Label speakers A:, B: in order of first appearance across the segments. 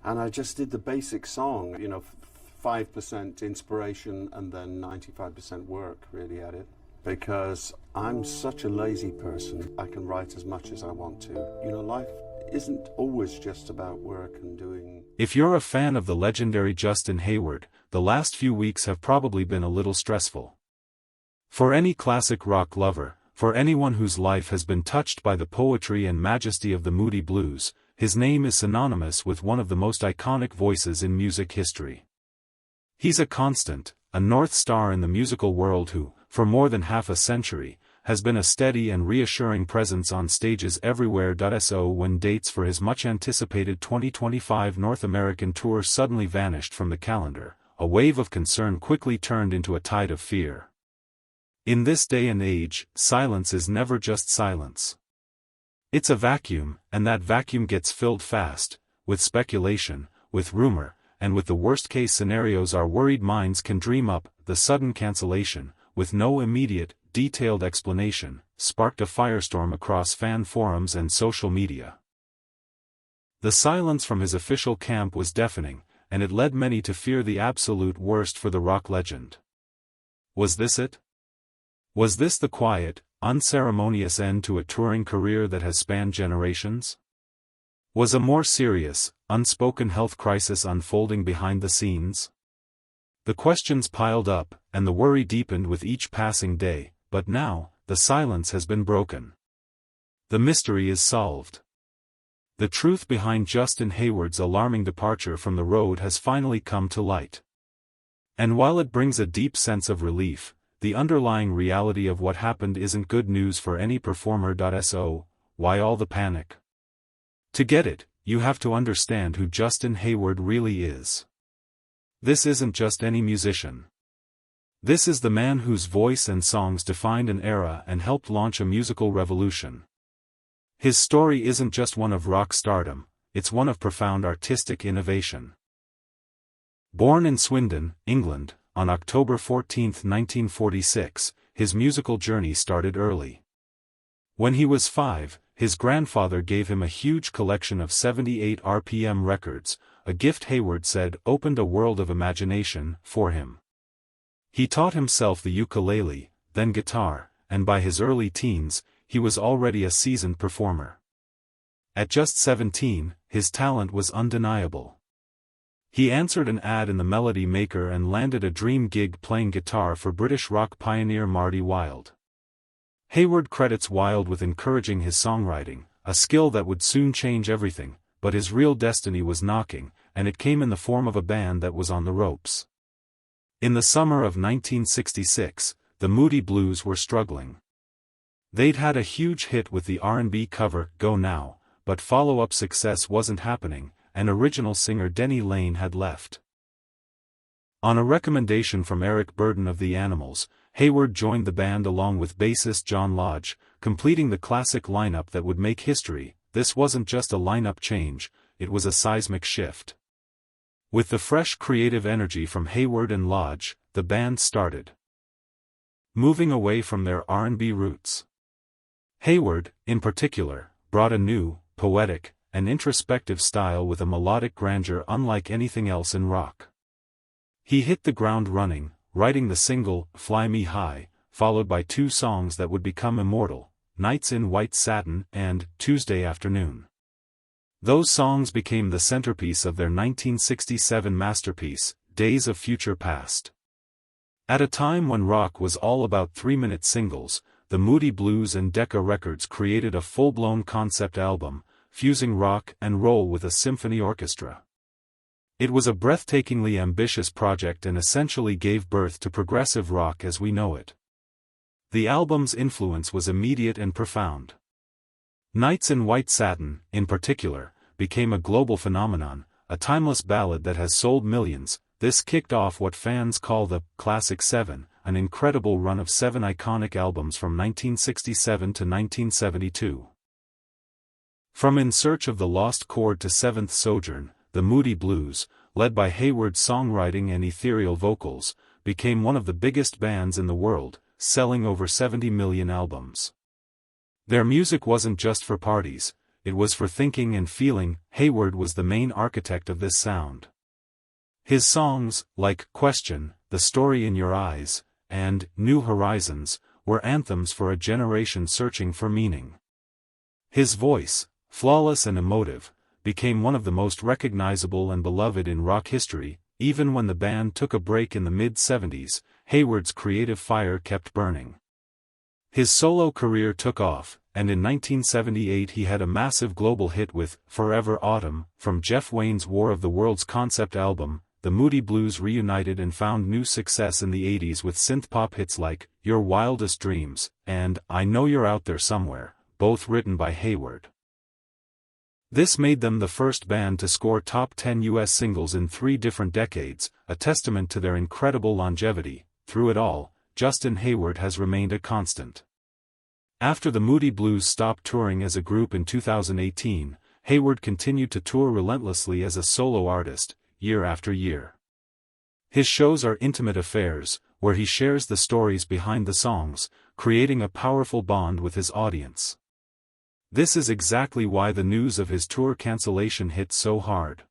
A: And I just did the basic song, 5% inspiration and then 95% work really at it. Because I'm such a lazy person, I can write as much as I want to. Life isn't always just about work and doing.
B: If you're a fan of the legendary Justin Hayward, the last few weeks have probably been a little stressful. For any classic rock lover, for anyone whose life has been touched by the poetry and majesty of the Moody Blues, his name is synonymous with one of the most iconic voices in music history. He's a constant, a North Star in the musical world who, for more than half a century, has been a steady and reassuring presence on stages everywhere. So when dates for his much-anticipated 2025 North American tour suddenly vanished from the calendar, a wave of concern quickly turned into a tide of fear. In this day and age, silence is never just silence. It's a vacuum, and that vacuum gets filled fast, with speculation, with rumor, and with the worst-case scenarios our worried minds can dream up. The sudden cancellation, with no immediate, detailed explanation, sparked a firestorm across fan forums and social media. The silence from his official camp was deafening, and it led many to fear the absolute worst for the rock legend. Was this it? Was this the quiet, unceremonious end to a touring career that has spanned generations? Was a more serious, unspoken health crisis unfolding behind the scenes? The questions piled up, and the worry deepened with each passing day, but now, the silence has been broken. The mystery is solved. The truth behind Justin Hayward's alarming departure from the road has finally come to light. And while it brings a deep sense of relief, the underlying reality of what happened isn't good news for any performer. So, why all the panic? To get it, you have to understand who Justin Hayward really is. This isn't just any musician. This is the man whose voice and songs defined an era and helped launch a musical revolution. His story isn't just one of rock stardom, it's one of profound artistic innovation. Born in Swindon, England, on October 14, 1946, his musical journey started early. When he was 5, his grandfather gave him a huge collection of 78 RPM records, a gift Hayward said opened a world of imagination for him. He taught himself the ukulele, then guitar, and by his early teens, he was already a seasoned performer. At just 17, his talent was undeniable. He answered an ad in the Melody Maker and landed a dream gig playing guitar for British rock pioneer Marty Wilde. Hayward credits Wilde with encouraging his songwriting, a skill that would soon change everything, but his real destiny was knocking, and it came in the form of a band that was on the ropes. In the summer of 1966, the Moody Blues were struggling. They'd had a huge hit with the R&B cover Go Now, but follow-up success wasn't happening, and original singer Denny Laine had left. On a recommendation from Eric Burdon of The Animals, Hayward joined the band along with bassist John Lodge, completing the classic lineup that would make history. This wasn't just a lineup change, it was a seismic shift. With the fresh creative energy from Hayward and Lodge, the band started moving away from their R&B roots. Hayward, in particular, brought a new, poetic, and introspective style with a melodic grandeur unlike anything else in rock. He hit the ground running, writing the single, Fly Me High, followed by 2 songs that would become immortal, Nights in White Satin and Tuesday Afternoon. Those songs became the centerpiece of their 1967 masterpiece, Days of Future Past. At a time when rock was all about 3-minute singles, the Moody Blues and Decca Records created a full-blown concept album, fusing rock and roll with a symphony orchestra. It was a breathtakingly ambitious project and essentially gave birth to progressive rock as we know it. The album's influence was immediate and profound. Nights in White Satin, in particular, became a global phenomenon, a timeless ballad that has sold millions. This kicked off what fans call the Classic 7, an incredible run of 7 iconic albums from 1967 to 1972. From In Search of the Lost Chord to Seventh Sojourn, the Moody Blues, led by Hayward's songwriting and ethereal vocals, became one of the biggest bands in the world, selling over 70 million albums. Their music wasn't just for parties, it was for thinking and feeling. Hayward was the main architect of this sound. His songs, like Question, The Story in Your Eyes, and New Horizons, were anthems for a generation searching for meaning. His voice, flawless and emotive, became one of the most recognizable and beloved in rock history. Even when the band took a break in the mid-70s, Hayward's creative fire kept burning. His solo career took off, and in 1978 he had a massive global hit with Forever Autumn. From Jeff Wayne's War of the Worlds concept album, the Moody Blues reunited and found new success in the 80s with synth-pop hits like Your Wildest Dreams and I Know You're Out There Somewhere, both written by Hayward. This made them the first band to score top 10 US singles in 3 different decades, a testament to their incredible longevity. Through it all, Justin Hayward has remained a constant. After the Moody Blues stopped touring as a group in 2018, Hayward continued to tour relentlessly as a solo artist, year after year. His shows are intimate affairs, where he shares the stories behind the songs, creating a powerful bond with his audience. This is exactly why the news of his tour cancellation hit so hard.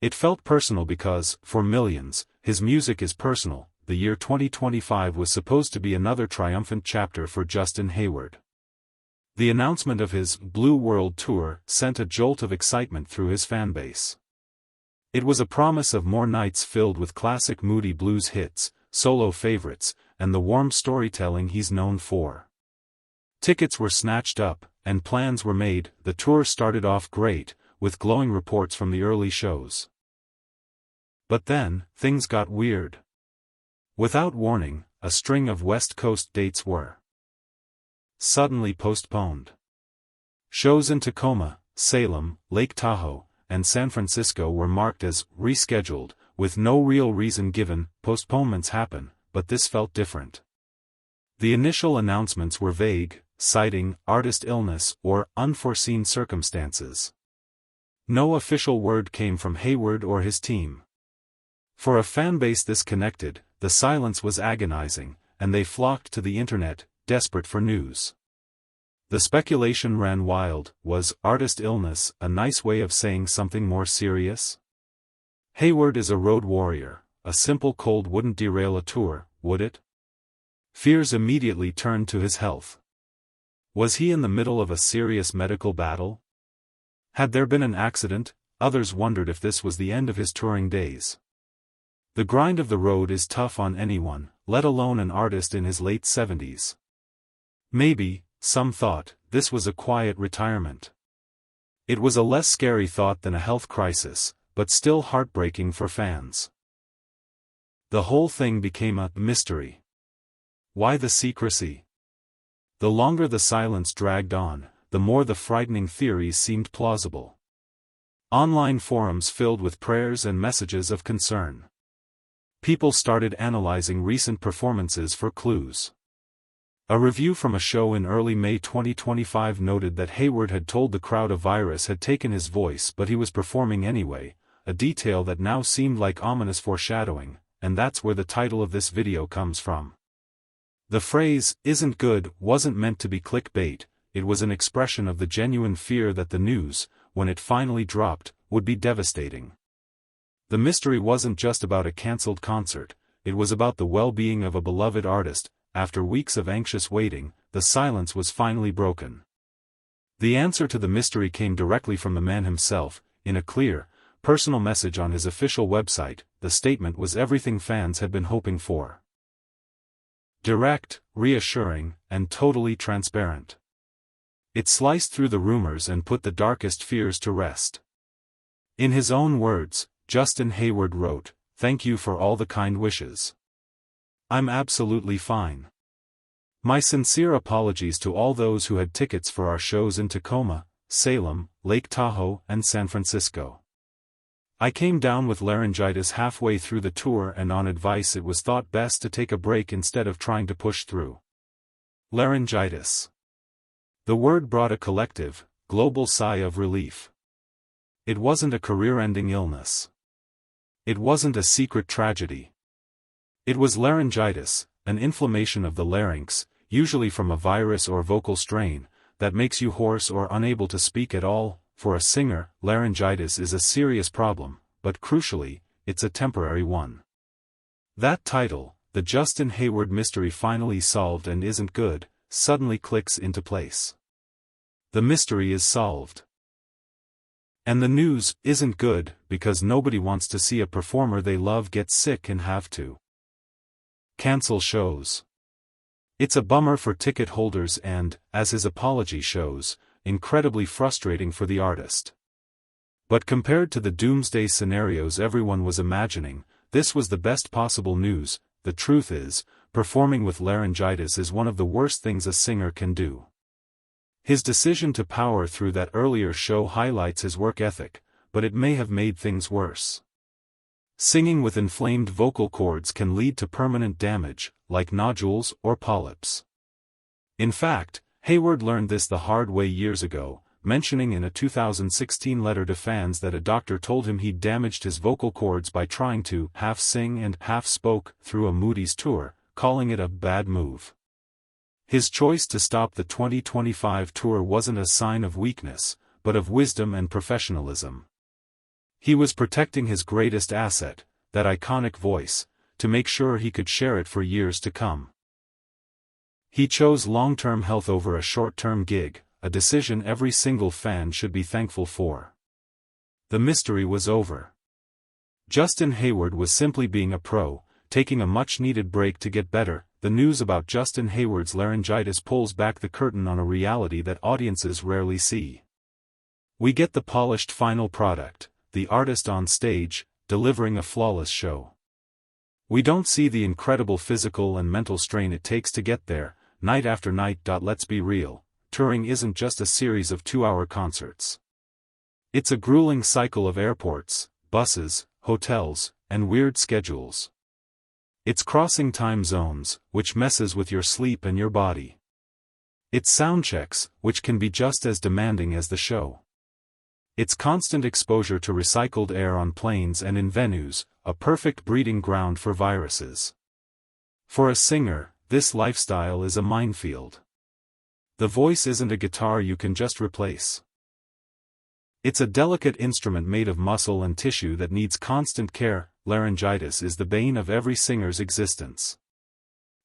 B: It felt personal because, for millions, his music is personal. The year 2025 was supposed to be another triumphant chapter for Justin Hayward. The announcement of his Blue World Tour sent a jolt of excitement through his fanbase. It was a promise of more nights filled with classic Moody Blues hits, solo favorites, and the warm storytelling he's known for. Tickets were snatched up, and plans were made. The tour started off great, with glowing reports from the early shows. But then, things got weird. Without warning, a string of West Coast dates were suddenly postponed. Shows in Tacoma, Salem, Lake Tahoe, and San Francisco were marked as rescheduled, with no real reason given. Postponements happen, but this felt different. The initial announcements were vague, citing artist illness or unforeseen circumstances. No official word came from Hayward or his team. For a fanbase this connected, the silence was agonizing, and they flocked to the internet, desperate for news. The speculation ran wild. Was artist illness a nice way of saying something more serious? Hayward is a road warrior. A simple cold wouldn't derail a tour, would it? Fears immediately turned to his health. Was he in the middle of a serious medical battle? Had there been an accident? Others wondered if this was the end of his touring days. The grind of the road is tough on anyone, let alone an artist in his late 70s. Maybe, some thought, this was a quiet retirement. It was a less scary thought than a health crisis, but still heartbreaking for fans. The whole thing became a mystery. Why the secrecy? The longer the silence dragged on, the more the frightening theories seemed plausible. Online forums filled with prayers and messages of concern. People started analyzing recent performances for clues. A review from a show in early May 2025 noted that Hayward had told the crowd a virus had taken his voice but he was performing anyway, a detail that now seemed like ominous foreshadowing, and that's where the title of this video comes from. The phrase, "isn't good," wasn't meant to be clickbait, it was an expression of the genuine fear that the news, when it finally dropped, would be devastating. The mystery wasn't just about a cancelled concert, it was about the well-being of a beloved artist. After weeks of anxious waiting, the silence was finally broken. The answer to the mystery came directly from the man himself, in a clear, personal message on his official website. The statement was everything fans had been hoping for. Direct, reassuring, and totally transparent. It sliced through the rumors and put the darkest fears to rest. In his own words, Justin Hayward wrote, "Thank you for all the kind wishes. I'm absolutely fine. My sincere apologies to all those who had tickets for our shows in Tacoma, Salem, Lake Tahoe, and San Francisco. I came down with laryngitis halfway through the tour and on advice it was thought best to take a break instead of trying to push through." Laryngitis. The word brought a collective, global sigh of relief. It wasn't a career-ending illness. It wasn't a secret tragedy. It was laryngitis, an inflammation of the larynx, usually from a virus or vocal strain, that makes you hoarse or unable to speak at all. For a singer, laryngitis is a serious problem, but crucially, it's a temporary one. That title, The Justin Hayward Mystery Finally Solved and Isn't Good, suddenly clicks into place. The mystery is solved. And the news isn't good, because nobody wants to see a performer they love get sick and have to cancel shows. It's a bummer for ticket holders and, as his apology shows, incredibly frustrating for the artist. But compared to the doomsday scenarios everyone was imagining, this was the best possible news. The truth is, performing with laryngitis is one of the worst things a singer can do. His decision to power through that earlier show highlights his work ethic, but it may have made things worse. Singing with inflamed vocal cords can lead to permanent damage, like nodules or polyps. In fact, Hayward learned this the hard way years ago, mentioning in a 2016 letter to fans that a doctor told him he'd damaged his vocal cords by trying to half sing and half spoke through a Moody's tour, calling it a bad move. His choice to stop the 2025 tour wasn't a sign of weakness, but of wisdom and professionalism. He was protecting his greatest asset, that iconic voice, to make sure he could share it for years to come. He chose long-term health over a short-term gig, a decision every single fan should be thankful for. The mystery was over. Justin Hayward was simply being a pro, taking a much-needed break to get better. The news about Justin Hayward's laryngitis pulls back the curtain on a reality that audiences rarely see. We get the polished final product, the artist on stage, delivering a flawless show. We don't see the incredible physical and mental strain it takes to get there, night after night. Let's be real, touring isn't just a series of 2-hour concerts. It's a grueling cycle of airports, buses, hotels, and weird schedules. It's crossing time zones, which messes with your sleep and your body. It's sound checks, which can be just as demanding as the show. It's constant exposure to recycled air on planes and in venues, a perfect breeding ground for viruses. For a singer, this lifestyle is a minefield. The voice isn't a guitar you can just replace. It's a delicate instrument made of muscle and tissue that needs constant care. Laryngitis is the bane of every singer's existence.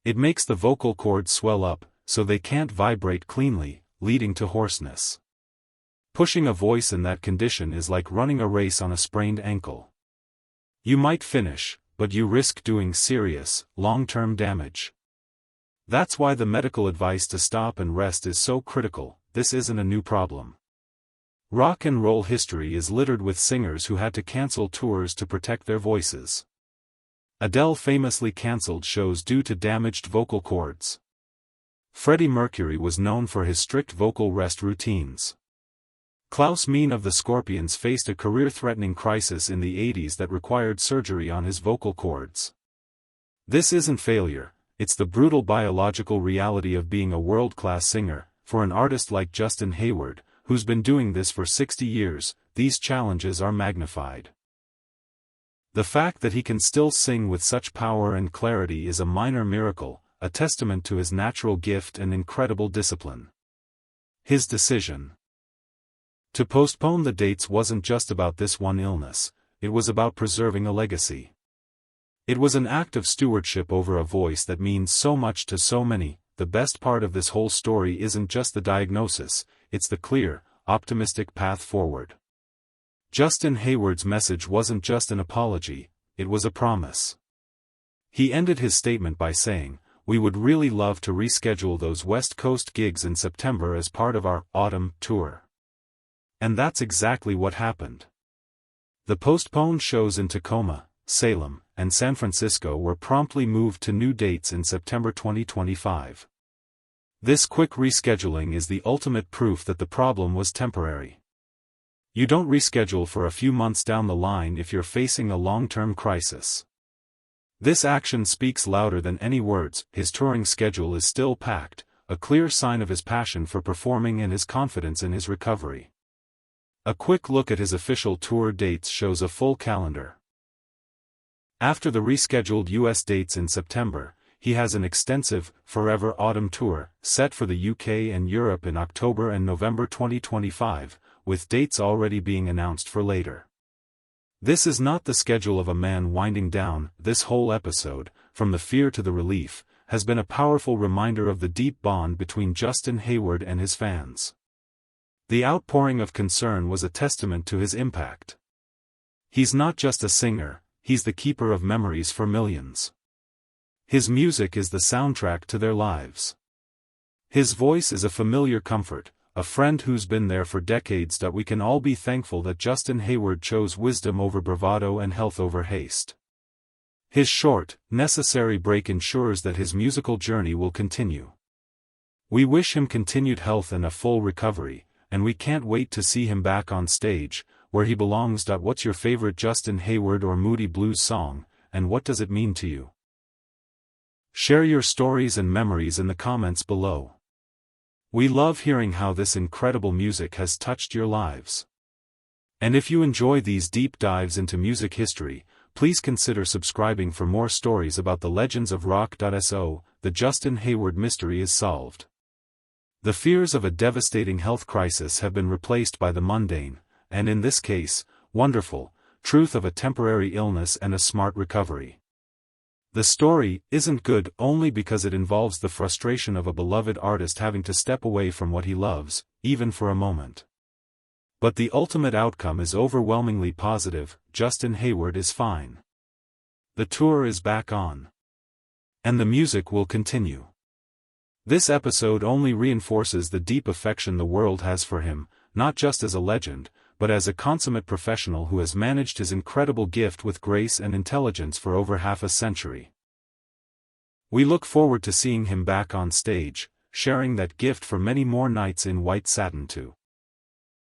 B: It makes the vocal cords swell up, so they can't vibrate cleanly, leading to hoarseness. Pushing a voice in that condition is like running a race on a sprained ankle. You might finish, but you risk doing serious, long-term damage. That's why the medical advice to stop and rest is so critical. This isn't a new problem. Rock and roll history is littered with singers who had to cancel tours to protect their voices. Adele famously cancelled shows due to damaged vocal cords. Freddie Mercury was known for his strict vocal rest routines. Klaus Meine of the Scorpions faced a career-threatening crisis in the 80s that required surgery on his vocal cords. This isn't failure, it's the brutal biological reality of being a world-class singer. For an artist like Justin Hayward, who's been doing this for 60 years, these challenges are magnified. The fact that he can still sing with such power and clarity is a minor miracle, a testament to his natural gift and incredible discipline. His decision to postpone the dates wasn't just about this one illness, it was about preserving a legacy. It was an act of stewardship over a voice that means so much to so many. The best part of this whole story isn't just the diagnosis, it's the clear, optimistic path forward. Justin Hayward's message wasn't just an apology, it was a promise. He ended his statement by saying, "We would really love to reschedule those West Coast gigs in September as part of our autumn tour." And that's exactly what happened. The postponed shows in Tacoma, Salem, and San Francisco were promptly moved to new dates in September 2025. This quick rescheduling is the ultimate proof that the problem was temporary. You don't reschedule for a few months down the line if you're facing a long-term crisis. This action speaks louder than any words. His touring schedule is still packed, a clear sign of his passion for performing and his confidence in his recovery. A quick look at his official tour dates shows a full calendar. After the rescheduled US dates in September, he has an extensive, Forever Autumn tour, set for the UK and Europe in October and November 2025, with dates already being announced for later. This is not the schedule of a man winding down. This whole episode, from the fear to the relief, has been a powerful reminder of the deep bond between Justin Hayward and his fans. The outpouring of concern was a testament to his impact. He's not just a singer, he's the keeper of memories for millions. His music is the soundtrack to their lives. His voice is a familiar comfort, a friend who's been there for decades. That we can all be thankful that Justin Hayward chose wisdom over bravado and health over haste. His short, necessary break ensures that his musical journey will continue. We wish him continued health and a full recovery, and we can't wait to see him back on stage, where he belongs. What's your favorite Justin Hayward or Moody Blues song, and what does it mean to you? Share your stories and memories in the comments below. We love hearing how this incredible music has touched your lives. And if you enjoy these deep dives into music history, please consider subscribing for more stories about the legends of rock.so. The Justin Hayward mystery is solved. The fears of a devastating health crisis have been replaced by the mundane, and in this case, wonderful, truth of a temporary illness and a smart recovery. The story isn't good only because it involves the frustration of a beloved artist having to step away from what he loves, even for a moment. But the ultimate outcome is overwhelmingly positive. Justin Hayward is fine. The tour is back on. And the music will continue. This episode only reinforces the deep affection the world has for him, not just as a legend, but as a consummate professional who has managed his incredible gift with grace and intelligence for over half a century. We look forward to seeing him back on stage, sharing that gift for many more nights in white satin too.